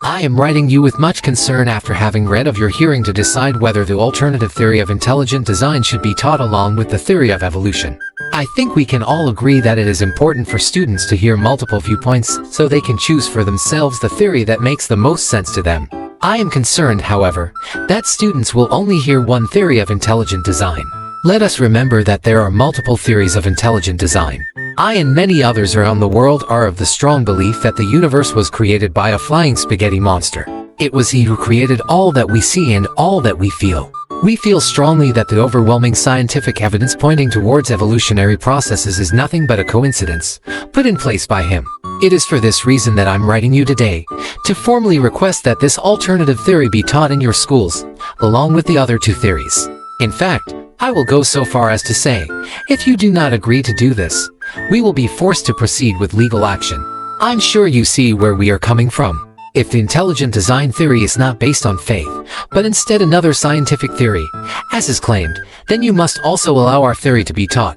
I am writing you with much concern after having read of your hearing to decide whether the alternative theory of intelligent design should be taught along with the theory of evolution. I think we can all agree that it is important for students to hear multiple viewpoints so they can choose for themselves the theory that makes the most sense to them. I am concerned, however, that students will only hear one theory of intelligent design. Let us remember that there are multiple theories of intelligent design. I and many others around the world are of the strong belief that the universe was created by a flying spaghetti monster. It was he who created all that we see and all that we feel. We feel strongly that the overwhelming scientific evidence pointing towards evolutionary processes is nothing but a coincidence, put in place by him. It is for this reason that I'm writing you today, to formally request that this alternative theory be taught in your schools, along with the other two theories. In fact, I will go so far as to say, if you do not agree to do this, we will be forced to proceed with legal action. I'm sure you see where we are coming from. If the intelligent design theory is not based on faith, but instead another scientific theory, as is claimed, then you must also allow our theory to be taught,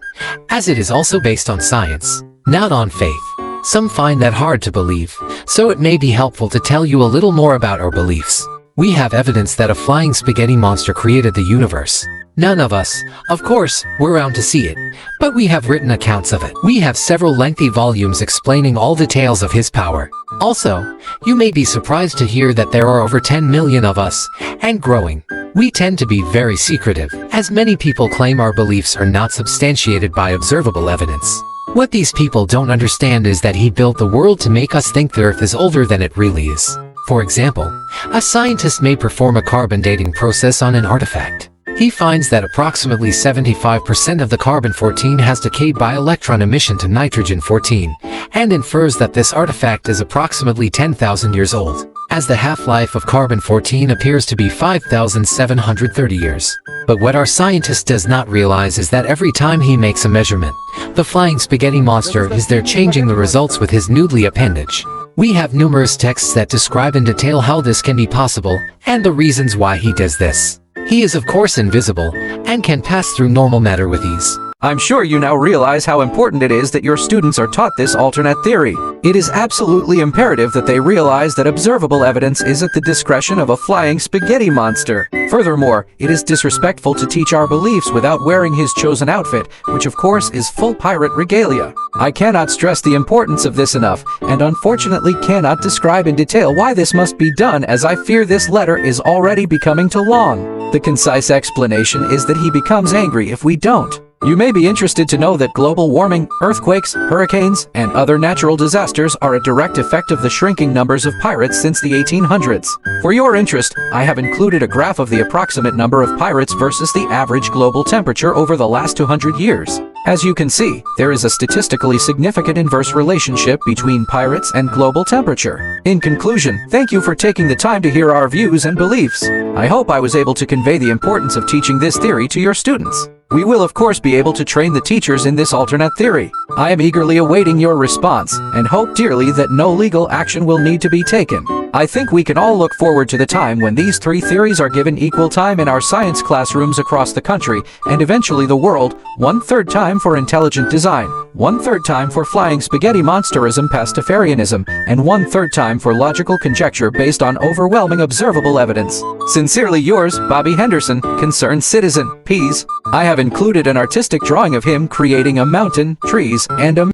as it is also based on science, not on faith. Some find that hard to believe, so it may be helpful to tell you a little more about our beliefs. We have evidence that a flying spaghetti monster created the universe. None of us, of course, were around to see it, but we have written accounts of it. We have several lengthy volumes explaining all details of his power. Also, you may be surprised to hear that there are over 10 million of us, and growing. We tend to be very secretive, as many people claim our beliefs are not substantiated by observable evidence. What these people don't understand is that he built the world to make us think the Earth is older than it really is. For example, a scientist may perform a carbon dating process on an artifact. He finds that approximately 75% of the carbon-14 has decayed by electron emission to nitrogen-14, and infers that this artifact is approximately 10,000 years old, as the half-life of carbon-14 appears to be 5,730 years. But what our scientist does not realize is that every time he makes a measurement, the flying spaghetti monster is there changing the results with his noodly appendage. We have numerous texts that describe in detail how this can be possible, and the reasons why he does this. He is of course invisible, and can pass through normal matter with ease. I'm sure you now realize how important it is that your students are taught this alternate theory. It is absolutely imperative that they realize that observable evidence is at the discretion of a flying spaghetti monster. Furthermore, it is disrespectful to teach our beliefs without wearing his chosen outfit, which of course is full pirate regalia. I cannot stress the importance of this enough, and unfortunately cannot describe in detail why this must be done, as I fear this letter is already becoming too long. The concise explanation is that he becomes angry if we don't. You may be interested to know that global warming, earthquakes, hurricanes, and other natural disasters are a direct effect of the shrinking numbers of pirates since the 1800s. For your interest, I have included a graph of the approximate number of pirates versus the average global temperature over the last 200 years. As you can see, there is a statistically significant inverse relationship between pirates and global temperature. In conclusion, thank you for taking the time to hear our views and beliefs. I hope I was able to convey the importance of teaching this theory to your students. We will of course be able to train the teachers in this alternate theory. I am eagerly awaiting your response, and hope dearly that no legal action will need to be taken. I think we can all look forward to the time when these three theories are given equal time in our science classrooms across the country, and eventually the world, 1/3 time for intelligent design, 1/3 time for flying spaghetti monsterism pastafarianism, and 1/3 time for logical conjecture based on overwhelming observable evidence. Sincerely yours, Bobby Henderson, concerned citizen. Peace. I have included an artistic drawing of him creating a mountain, trees, and a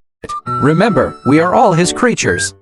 Remember, we are all his creatures.